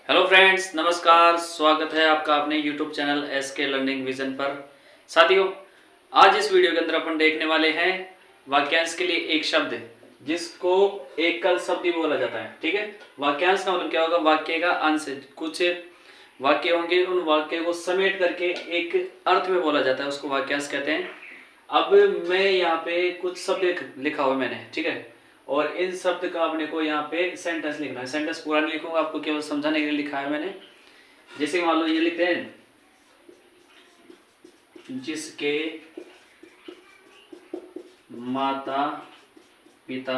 Hello friends, नमस्कार। स्वागत है आपका अपने YouTube channel SK learning vision पर। साथियों, आज इस वीडियो के अंदर अपन देखने वाले हैं वाक्यांश के लिए एक शब्द जिसको एकल शब्द भी बोला जाता है। ठीक है, वाक्यांश का मतलब क्या होगा? वाक्य का अंश। कुछ वाक्य होंगे, उन वाक्य को समेट करके एक अर्थ में बोला जाता है, उसको वाक्यांश कहते हैं। अब मैं यहाँ पे कुछ शब्द लिखा हुआ मैंने, ठीक है, और इन शब्द का अपने को यहाँ पे सेंटेंस लिखना है। सेंटेंस पूरा नहीं लिखूंगा, आपको केवल समझाने के लिए लिखा है मैंने। जैसे मान लो ये लिखते हैं, जिसके माता पिता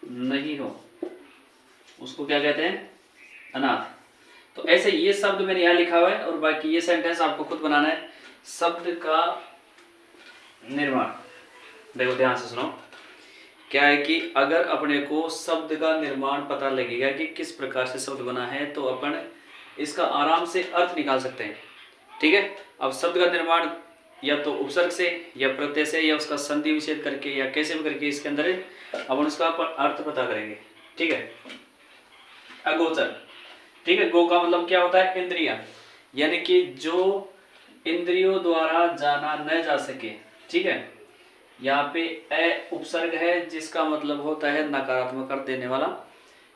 नहीं हो उसको क्या कहते हैं? अनाथ। तो ऐसे ये शब्द मैंने यहाँ लिखा हुआ है और बाकी ये सेंटेंस आपको खुद बनाना है। शब्द का निर्माण, देखो ध्यान से सुनो। क्या है कि अगर अपने को शब्द का निर्माण पता लगेगा कि किस प्रकार से शब्द बना है तो अपन इसका आराम से अर्थ निकाल सकते हैं। ठीक है, अब शब्द का निर्माण या तो उपसर्ग से या प्रत्यय से या उसका संधि विच्छेद करके या कैसे भी करके इसके अंदर अपन उसका अर्थ पता करेंगे। ठीक है, अगोचर। ठीक है, गो का मतलब क्या होता है? इंद्रियां, यानी कि जो इंद्रियों द्वारा जाना न जा सके। ठीक है, यहाँ पे ए उपसर्ग है जिसका मतलब होता है नकारात्मक अर्थ देने वाला,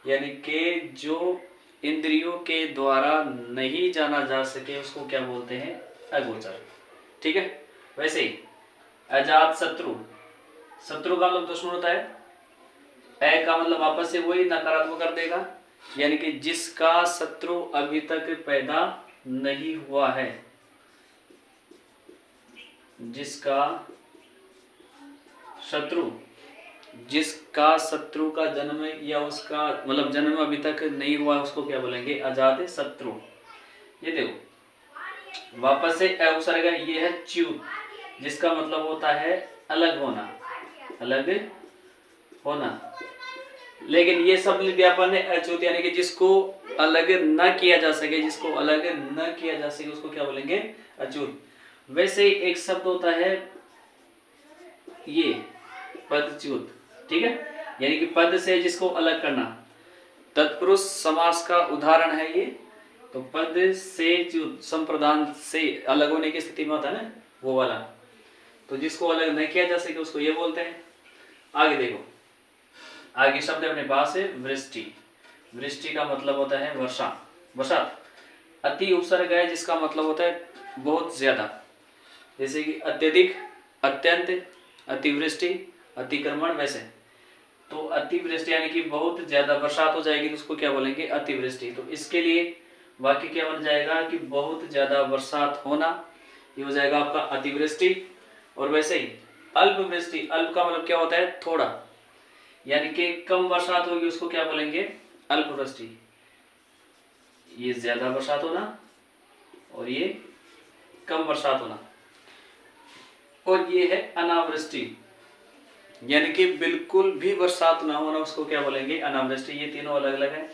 यानी कि जो इंद्रियों के द्वारा नहीं जाना जा सके उसको क्या बोलते हैं? अगोचर। ठीक है, वैसे ही अजात शत्रु, शत्रु का मतलब दुश्मन होता है। ए का मतलब वापस से वही नकारात्मक कर देगा, यानी कि जिसका शत्रु अभी तक पैदा नहीं हुआ है, जिसका शत्रु, जिसका शत्रु का जन्म या उसका मतलब जन्म अभी तक नहीं हुआ उसको क्या बोलेंगे? अजात शत्रु। ये देखो वापस से उपसर्ग है, ये है च्युत, जिसका मतलब होता है अलग होना, अलग होना। लेकिन ये सब व्यापन है अच्युत, यानी कि जिसको अलग न किया जा सके, जिसको अलग न किया जा सके उसको क्या बोलेंगे? अच्युत। वैसे ही एक शब्द होता है ये पदच्युत। ठीक है, यानी कि पद से जिसको अलग करना। तत्पुरुष समास का उदाहरण है ये। तो पद से च्युत, संप्रदान से अलग होने की स्थिति में होता है ना, वो वाला। तो जिसको अलग नहीं किया जा सके उसको ये बोलते हैं। आगे देखो, आगे शब्द अपने पास है वृष्टि। वृष्टि का मतलब होता है वर्षा, बरसात। अति उपसर्ग है जिसका मतलब होता है बहुत ज्यादा, जैसे कि अत्यधिक, अत्यंत, अतिवृष्टि, अतिक्रमण। वैसे तो अतिवृष्टि यानी कि बहुत ज्यादा बरसात हो जाएगी तो उसको क्या बोलेंगे? अतिवृष्टि। तो इसके लिए वाक्य क्या बन जाएगा कि बहुत ज्यादा बरसात होना, ये हो जाएगा आपका अतिवृष्टि। और वैसे ही अल्पवृष्टि, अल्प का मतलब क्या होता है? थोड़ा, यानी कि कम बरसात होगी उसको क्या बोलेंगे? अल्पवृष्टि। ये ज्यादा बरसात होना और ये कम बरसात होना। और ये है अनावृष्टि, यानी कि बिल्कुल भी बरसात ना होना, उसको क्या बोलेंगे? अनावृष्टि। ये तीनों अलग अलग है।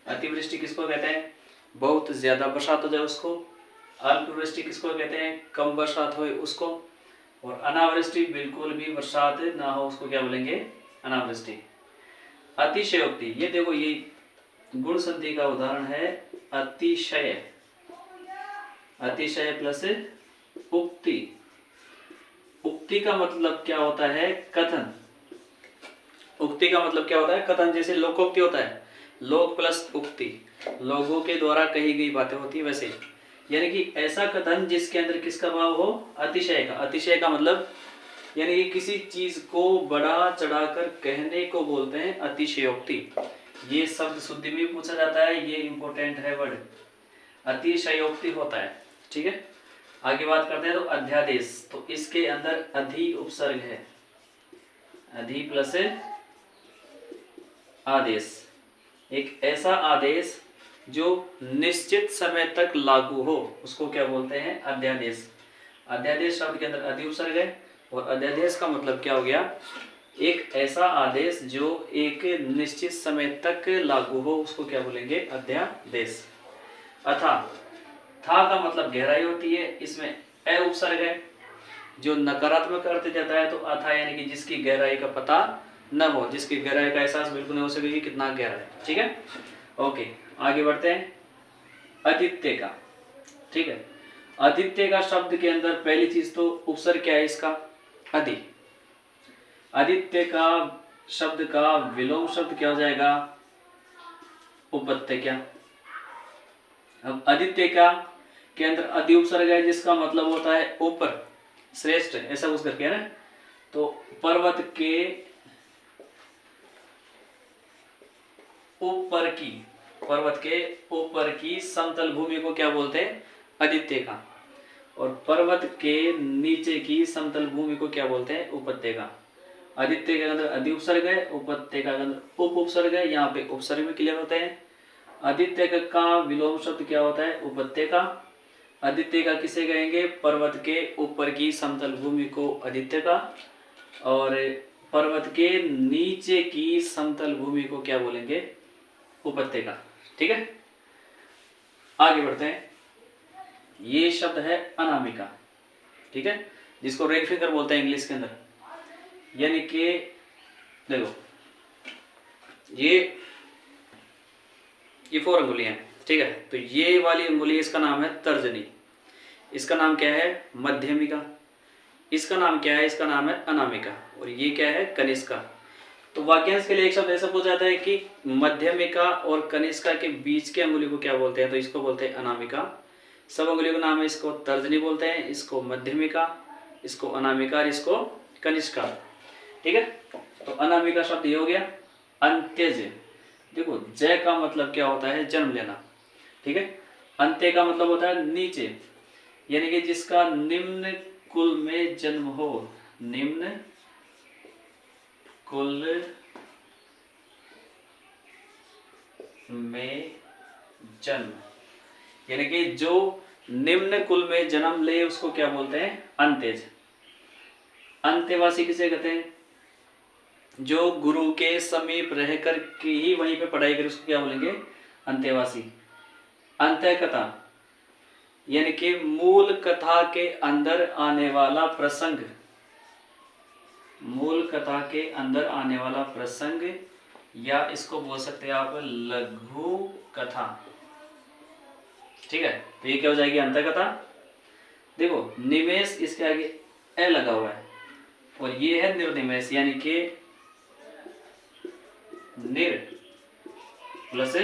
अतिवृष्टि किसको कहते हैं? बहुत ज्यादा बरसात हो जाए उसको। अल्पवृष्टि किसको कहते हैं? कम बरसात हो उसको। और अनावृष्टि बिल्कुल भी बरसात ना हो उसको क्या बोलेंगे? अनावृष्टि। अतिशयोक्ति, ये देखो ये गुण संधि का उदाहरण है अतिशय। अतिशय प्लस उक्ति। उक्ति का मतलब क्या होता है? कथन। उक्ति का मतलब क्या होता है? कथन। जैसे लोकोक्ति होता है, लोक प्लस उक्ति, लोगों के द्वारा कही गई बातें होती है। वैसे यानी कि ऐसा कथन जिसके अंदर किसका भाव हो? अतिशय का। अतिशय का मतलब यानी कि किसी चीज को बढ़ा चढ़ाकर कहने को बोलते हैं अतिशयोक्ति। ये शब्द शुद्धि में पूछा जाता है, ये इंपॉर्टेंट है वर्ड, अतिशयोक्ति होता है। ठीक है, आगे बात करते हैं। तो अध्यादेश, तो इसके अंदर अधि उपसर्ग है, अधि प्लस आदेश। एक ऐसा आदेश जो निश्चित समय तक लागू हो उसको क्या बोलते हैं? अध्यादेश। अध्यादेश शब्द के अंदर अधि उपसर्ग है और अध्यादेश का मतलब क्या हो गया? एक ऐसा आदेश जो एक निश्चित समय तक लागू हो उसको क्या बोलेंगे? अध्यादेश। अथा, था का मतलब गहराई होती है, इसमें ए उपसर्ग है जो नकारात्मक अर्थ देता है। तो अथा यानी कि जिसकी गहराई का पता न हो, जिसकी गहराई का एहसास बिल्कुल नहीं हो सके कितना गहरा है। ठीक है, ओके। आगे बढ़ते हैं। आदित्य का, ठीक है, आदित्य का शब्द के अंदर पहली चीज तो उपसर्ग क्या है इसका, अधि। आदित्य का शब्द का विलोम शब्द क्या हो जाएगा, उपत्यका। अब आदित्य का के अंदर अधि उपसर्ग है जिसका मतलब होता है ऊपर, श्रेष्ठ, ऐसा कुछ करके है ना। तो पर्वत के ऊपर की, पर्वत के ऊपर की समतल भूमि को क्या बोलते हैं, आदित्य का। और पर्वत के नीचे की समतल भूमि को क्या बोलते हैं, उपत्यका। आदित्य के अंदर अधि उपसर्ग है, उपत्यका के अंदर उप उपसर्ग है। यहाँ पे उपसर्ग में क्लियर होते हैं। आदित्य का विलोम शब्द क्या होता है, उपत्यका। आदित्य का किसे कहेंगे, पर्वत के ऊपर की समतल भूमि को आदित्य का, और पर्वत के नीचे की समतल भूमि को क्या बोलेंगे, उपत्यका। ठीक है, आगे बढ़ते हैं। ये शब्द है अनामिका, ठीक है, जिसको रिंग फिंगर बोलते हैं इंग्लिश के अंदर। यानी कि देखो ये 4 अंगुलियां हैं, ठीक है। तो ये वाली अंगुली इसका नाम है तर्जनी, इसका नाम क्या है, मध्यमिका। इसका नाम क्या है, इसका नाम है अनामिका। और ये क्या है, कनिष्का। तो वाक्यांश के लिए एक शब्द ऐसा पूछा जाता है कि मध्यमिका और कनिष्का के बीच के अंगुली को क्या बोलते हैं, तो इसको बोलते हैं अनामिका। सब अंगुलियों का नाम है, इसको तर्जनी बोलते हैं, इसको मध्यमिका, इसको अनामिका और इसको कनिष्का। ठीक है, तो अनामिका शब्द ये हो गया। अंत्यज, देखो जय का मतलब क्या होता है, जन्म लेना, ठीक है। अंत्य का मतलब होता है नीचे, यानी कि जिसका निम्न कुल में जन्म हो, निम्न कुल में जन्म, यानी कि जो निम्न कुल में जन्म ले उसको क्या बोलते हैं, अंत्यज। अंत्यवासी किसे कहते हैं, जो गुरु के समीप रहकर के ही वहीं पे पढ़ाई करे उसको क्या बोलेंगे, अंत्यवासी। अंत्य कथा, यानी कि मूल कथा के अंदर आने वाला प्रसंग, मूल कथा के अंदर आने वाला प्रसंग, या इसको बोल सकते हैं आप लघु कथा। ठीक है, तो ये क्या हो जाएगी, अंत्य कथा। देखो निवेश, इसके आगे ए लगा हुआ है, और ये है निर्निवेश, यानी कि निर प्लस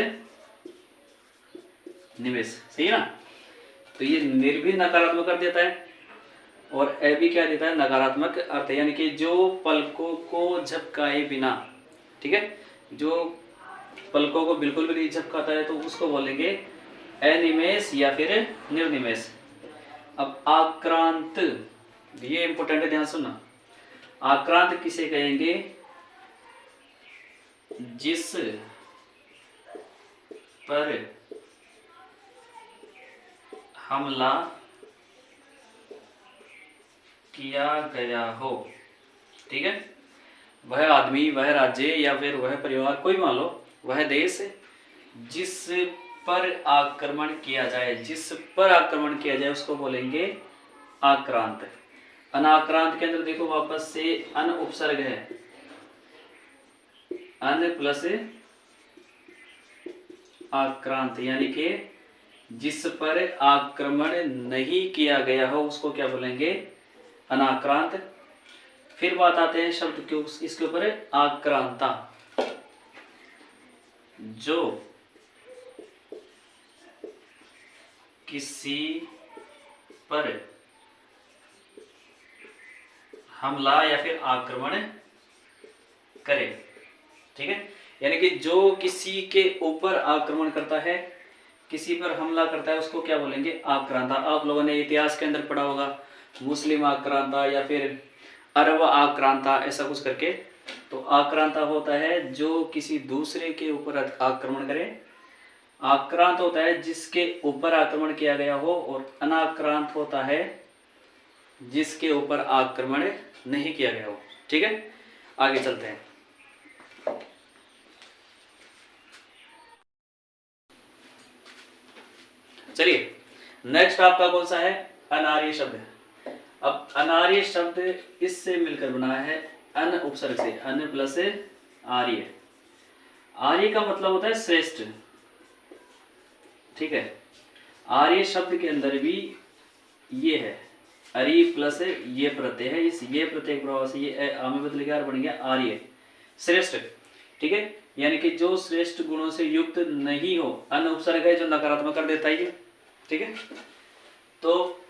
निवेश, सही है ना। तो ये निर भी नकारात्मक कर देता है, और ए भी क्या देता है, नकारात्मक अर्थ, यानी कि जो पलकों को झपकाए बिना, ठीक है, जो पलकों को बिल्कुल भी नहीं झपकाता है तो उसको बोलेंगे अनिमेष या फिर निर्निमेष। अब आक्रांत, ये इंपॉर्टेंट है, ध्यान सुनना। आक्रांत किसे कहेंगे, जिस पर हमला किया गया हो, ठीक है। वह आदमी, वह राज्य या फिर वह परिवार, कोई मान लो, वह देश जिस पर आक्रमण किया जाए, जिस पर आक्रमण किया जाए उसको बोलेंगे आक्रांत। अनाक्रांत के अंदर देखो वापस से अन उपसर्ग है, अन प्लस आक्रांत, यानी कि जिस पर आक्रमण नहीं किया गया हो उसको क्या बोलेंगे, अनाक्रांत। फिर बात आते हैं शब्द के इसके ऊपर, आक्रांता, जो किसी पर हमला या फिर आक्रमण करे, ठीक है, यानी कि जो किसी के ऊपर आक्रमण करता है, किसी पर हमला करता है उसको क्या बोलेंगे, आक्रांता। आप लोगों ने इतिहास के अंदर पढ़ा होगा, मुस्लिम आक्रांता या फिर अरब आक्रांता, ऐसा कुछ करके। तो आक्रांता होता है जो किसी दूसरे के ऊपर आक्रमण करे, आक्रांत होता है जिसके ऊपर आक्रमण किया गया हो, और अनाक्रांत होता है जिसके ऊपर आक्रमण नहीं किया गया हो। ठीक है, आगे चलते हैं। चलिए नेक्स्ट आपका कौन सा है, अनार्य शब्द। अब अनार्य शब्द इससे मिलकर बना है अन उपसर्ग से, अन प्लस आर्य। आर्य का मतलब होता है श्रेष्ठ, ठीक है। आर्य शब्द के अंदर भी ये है, अरि प्लस ये प्रत्यय है, इस ये प्रत्यय के प्रभाव से ये आमे बदल गया और बन गया आर्य, श्रेष्ठ। ठीक है, यानी कि जो श्रेष्ठ गुणों से युक्त नहीं हो, अन उपसर्ग है जो नकारात्मक कर देता है ये। ठीक है, तो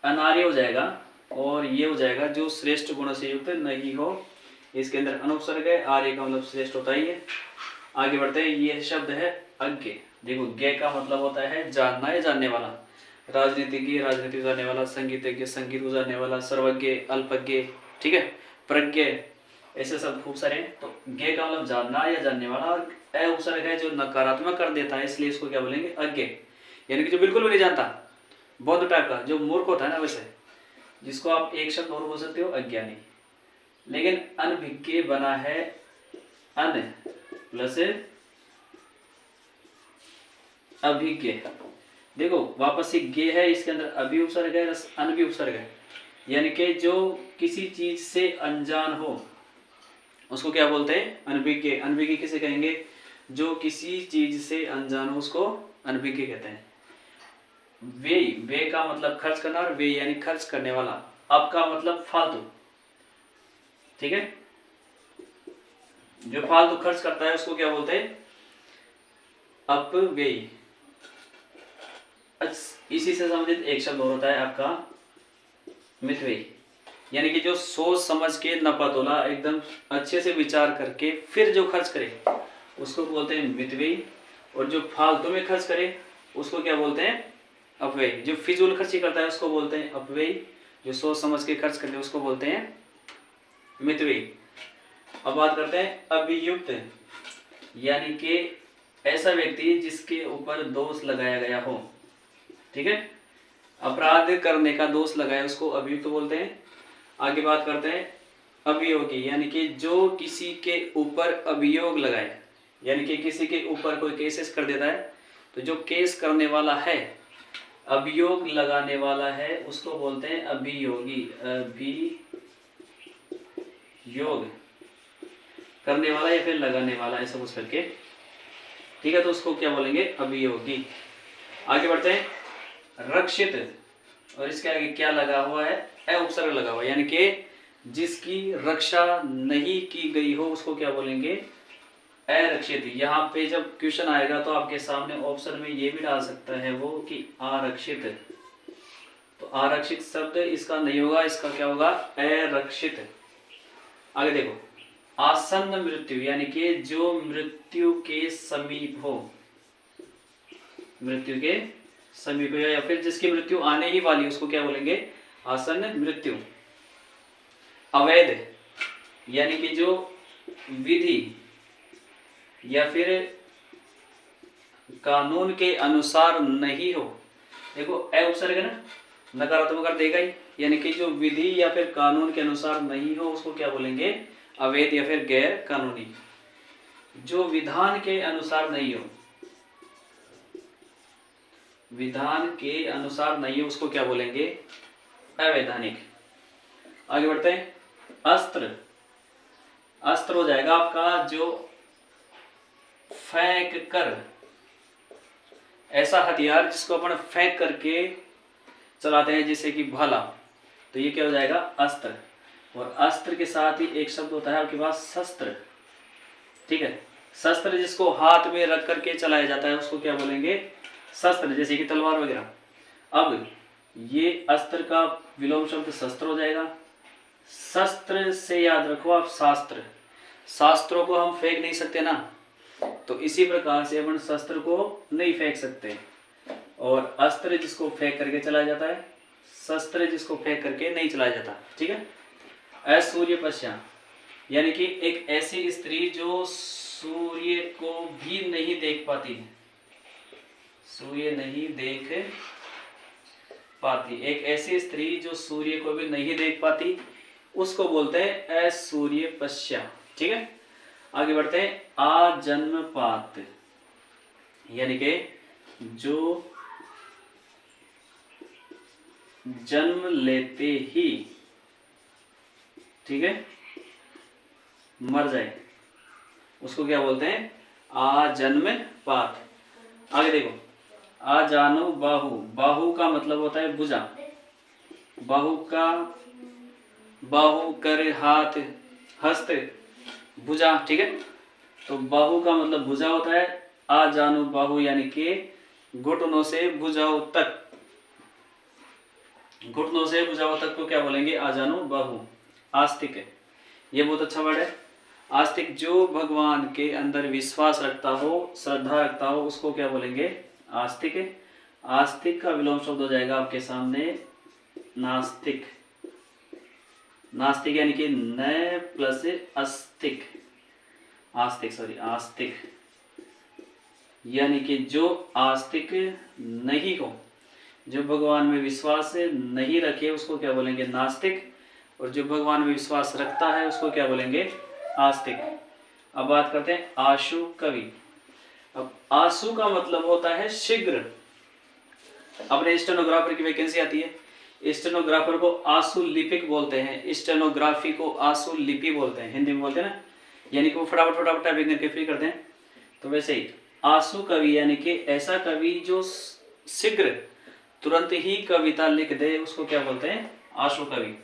अनार्य हो जाएगा और ये हो जाएगा जो श्रेष्ठ गुणों से युक्त नहीं हो, इसके अंदर अनुपसर्ग है, आर्य का मतलब श्रेष्ठ होता ही है। आगे बढ़ते हैं, ये शब्द है अज्ञ। देखो ज्ञ का मतलब होता है जानना या जानने वाला, राजनीतिज्ञ राजनीति जानने वाला, संगीतज्ञ संगीत को जानने वाला, सर्वज्ञ अल्पज्ञ, ठीक है, प्रज्ञ, ऐसे सब खूब सारे हैं। तो ज्ञ का मतलब जानना या जानने वाला, और अ उपसर्ग है जो नकारात्मक कर देता है, इसलिए इसको क्या बोलेंगे अज्ञ, यानी कि जो बिल्कुल भी नहीं जानता, बौद्ध टाइप का, जो मूर्ख होता है ना, वैसे जिसको आप एक शब्द और बोल सकते हो अज्ञानी। लेकिन अनभिज्ञ बना है अन प्लस अभिज्ञ। देखो वापस से गे है, इसके अंदर अभी उपसर्ग है, अन भी उपसर्ग है, यानी कि जो किसी चीज से अनजान हो उसको क्या बोलते हैं अनभिज्ञ। अनभिज्ञ किसे कहेंगे, जो किसी चीज से अनजान हो उसको अनभिज्ञ कहते हैं। वे का मतलब खर्च करना, और वे यानी खर्च करने वाला। अब का मतलब फालतू, ठीक है, जो फालतू खर्च करता है उसको क्या बोलते हैं अपव्ययी। इसी से संबंधित एक शब्द और होता है आपका मितव्ययी, यानी कि जो सोच समझ के नपतोला एकदम अच्छे से विचार करके फिर जो खर्च करे उसको बोलते हैं मितव्ययी, और जो फालतू में खर्च करे उसको क्या बोलते हैं अपव्ययी। जो फिजूल खर्ची करता है उसको बोलते हैं अपव्ययी, जो सोच समझ के खर्च करते हैं उसको बोलते हैं मितव्ययी। अब बात करते हैं अभियुक्त, यानी कि ऐसा व्यक्ति जिसके ऊपर दोष लगाया गया हो, ठीक है, अपराध करने का दोष लगाया उसको अभियुक्त बोलते हैं। आगे बात करते हैं अभियोगी, यानी कि जो किसी के ऊपर अभियोग लगाए, यानी कि किसी के ऊपर कोई केसेस कर देता है, तो जो केस करने वाला है, अभियोग लगाने वाला है, उसको बोलते हैं अभियोगी। अभियोग करने वाला या फिर लगाने वाला, ऐसा कुछ करके, ठीक है, तो उसको क्या बोलेंगे अभियोगी। आगे बढ़ते हैं रक्षित, और इसके आगे क्या लगा हुआ है अ उपसर्ग लगा हुआ है, यानी कि जिसकी रक्षा नहीं की गई हो उसको क्या बोलेंगे अरक्षित। यहाँ पे जब क्वेश्चन आएगा तो आपके सामने ऑप्शन में ये भी डाल सकता है वो कि आरक्षित, तो आरक्षित शब्द इसका नहीं होगा, इसका क्या होगा अरक्षित। आगे देखो आसन्न मृत्यु, यानी कि जो मृत्यु के समीप हो, मृत्यु के समीप हो या फिर जिसकी मृत्यु आने ही वाली, उसको क्या बोलेंगे आसन्न मृत्यु। अवैध, यानी कि जो विधि या फिर कानून के अनुसार नहीं हो, देखो अ उपसर्ग है ना, नकारात्मक कर देगा ही, यानी कि जो विधि या फिर कानून के अनुसार नहीं हो उसको क्या बोलेंगे अवैध या फिर गैर कानूनी। जो विधान के अनुसार नहीं हो, विधान के अनुसार नहीं हो उसको क्या बोलेंगे अवैधानिक। आगे बढ़ते हैं अस्त्र, अस्त्र हो जाएगा आपका जो फेंक कर, ऐसा हथियार जिसको अपन फेंक करके चलाते हैं जैसे कि भाला, तो ये क्या हो जाएगा अस्त्र। और अस्त्र के साथ ही एक शब्द होता है आपके पास शस्त्र, ठीक है, शस्त्र जिसको हाथ में रख करके चलाया जाता है उसको क्या बोलेंगे शस्त्र, जैसे कि तलवार वगैरह। अब ये अस्त्र का विलोम शब्द शस्त्र हो जाएगा। शस्त्र से याद रखो आप शास्त्र, शास्त्रों को हम फेंक नहीं सकते ना, तो इसी प्रकार से अपन शस्त्र को नहीं फेंक सकते, और अस्त्र जिसको फेंक करके चलाया जाता है, शस्त्र जिसको फेंक करके नहीं चलाया जाता, ठीक है। असूर्यपश्या, यानी कि एक ऐसी स्त्री जो सूर्य को भी नहीं देख पाती है, सूर्य नहीं देख पाती, एक ऐसी स्त्री जो सूर्य को भी नहीं देख पाती उसको बोलते हैं असूर्यपश्या, ठीक है। आगे बढ़ते हैं आजन्मपात, यानी कि जो जन्म लेते ही, ठीक है, मर जाए उसको क्या बोलते हैं आजन्मपात। आगे देखो आ जानो बाहु, बाहु का मतलब होता है भुजा, बाहु का बाहु कर हाथ हस्त भुजा, ठीक है। तो बाहु का मतलब भुजा होता है, आ जानो बाहु यानी कि घुटनों से भुजाओं तक, घुटनों से भुजाओं तक को क्या बोलेंगे, आ जानो बाहु। आस्तिक, ये बहुत अच्छा वर्ड है। आस्तिक जो भगवान के अंदर विश्वास रखता हो, श्रद्धा रखता हो, उसको क्या बोलेंगे, आस्तिक। आस्तिक का विलोम शब्द हो जाएगा आपके सामने नास्तिक। नास्तिक यानी कि न प्लस अस्तिक, आस्तिक सॉरी आस्तिक, यानी कि जो आस्तिक नहीं हो, जो भगवान में विश्वास नहीं रखे उसको क्या बोलेंगे, नास्तिक। और जो भगवान में विश्वास रखता है उसको क्या बोलेंगे, आस्तिक। अब बात करते हैं आशु कवि। अब आशु का मतलब होता है शीघ्र। अपने स्टेनोग्राफर की वैकेंसी आती है, स्टेनोग्राफर को आशु लिपिक बोलते हैं, स्टेनोग्राफी को आशु लिपि बोलते हैं, हिंदी में बोलते हैं ना, यानी कि वो फटाफट फटाफट टाइपिंग करके फ्री करते हैं। तो वैसे ही आशु कवि यानी कि ऐसा कवि जो शीघ्र तुरंत ही कविता लिख दे उसको क्या बोलते हैं, आशु कवि।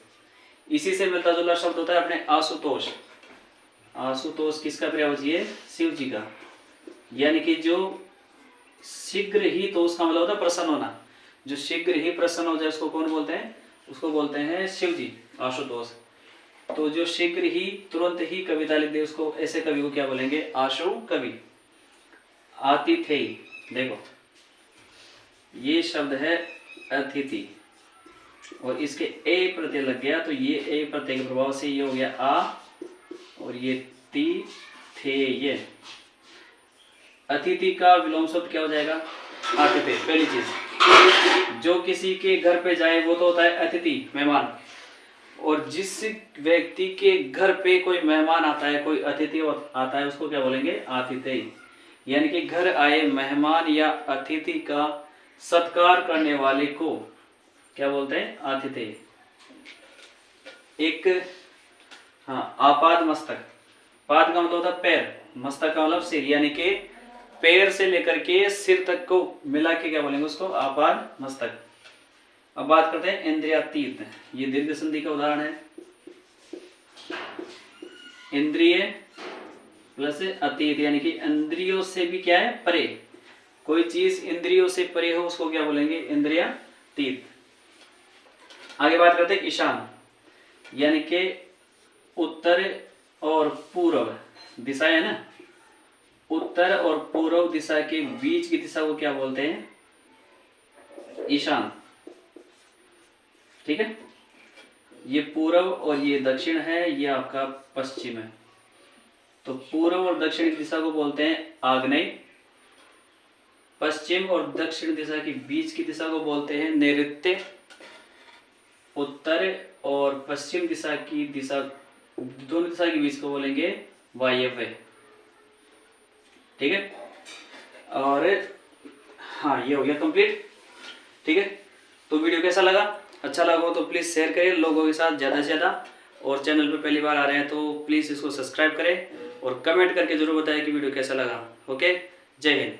इसी से मिलता जुलता शब्द होता है अपने आशुतोष। आशुतोष किसका प्रयोज्य है, शिव जी का, यानी कि जो शीघ्र ही, तो उसका मतलब होता है प्रसन्न होना, जो शीघ्र ही प्रसन्न हो जाए उसको कौन बोलते हैं, उसको बोलते हैं शिव जी, आशुतोष। तो जो शीघ्र ही तुरंत ही कविता लिख दे उसको, ऐसे कवि को क्या बोलेंगे, आशु कवि। आतिथेय, देखो ये शब्द है अतिथि और इसके ए प्रत्यय लग गया, तो ये ए प्रत्यय के प्रभाव से ये हो गया आ और ये ती थे। ये अतिथि का विलोम शब्द क्या हो जाएगा, आतिथ्य। पहली चीज, जो किसी के घर पे जाए वो तो होता है अतिथि, मेहमान। और जिस व्यक्ति के घर पे कोई मेहमान आता है, कोई अतिथि आता है, उसको क्या बोलेंगे, आतिथेय। यानी कि घर आए मेहमान या अतिथि का सत्कार करने वाले को क्या बोलते हैं, आतिथेय। एक आपाद मस्तक, पाद का मतलब होता है पैर, मस्तक का मतलब सिर, यानी कि पैर से लेकर के सिर तक को मिला के क्या बोलेंगे उसको, आपाद मस्तक। अब बात करते हैं इंद्रियातीत, ये दीर्घ संधि का उदाहरण है। इंद्रिय प्लस अतीत, यानी कि इंद्रियों से भी क्या है, परे। कोई चीज इंद्रियों से परे हो उसको क्या बोलेंगे, इंद्रियातीत। आगे बात करते हैं ईशान, यानी कि उत्तर और पूर्व दिशा है ना, उत्तर और पूर्व दिशा के बीच की दिशा को क्या बोलते हैं, ईशान, ठीक है। ये पूर्व और ये दक्षिण है, ये आपका पश्चिम है। तो पूर्व और दक्षिण दिशा को बोलते हैं आग्नेय, पश्चिम और दक्षिण दिशा के बीच की दिशा को बोलते हैं नैऋत्य, उत्तर और पश्चिम दिशा की दिशा, दोनों दिशा के बीच को बोलेंगे वायव्य, ठीक है। और हाँ, ये हो गया कंप्लीट, ठीक है। तो वीडियो कैसा लगा, अच्छा लगा हो तो प्लीज़ शेयर करें लोगों के साथ ज़्यादा से ज़्यादा, और चैनल पे पहली बार आ रहे हैं तो प्लीज़ इसको सब्सक्राइब करें और कमेंट करके जरूर बताएं कि वीडियो कैसा लगा। ओके, जय हिंद।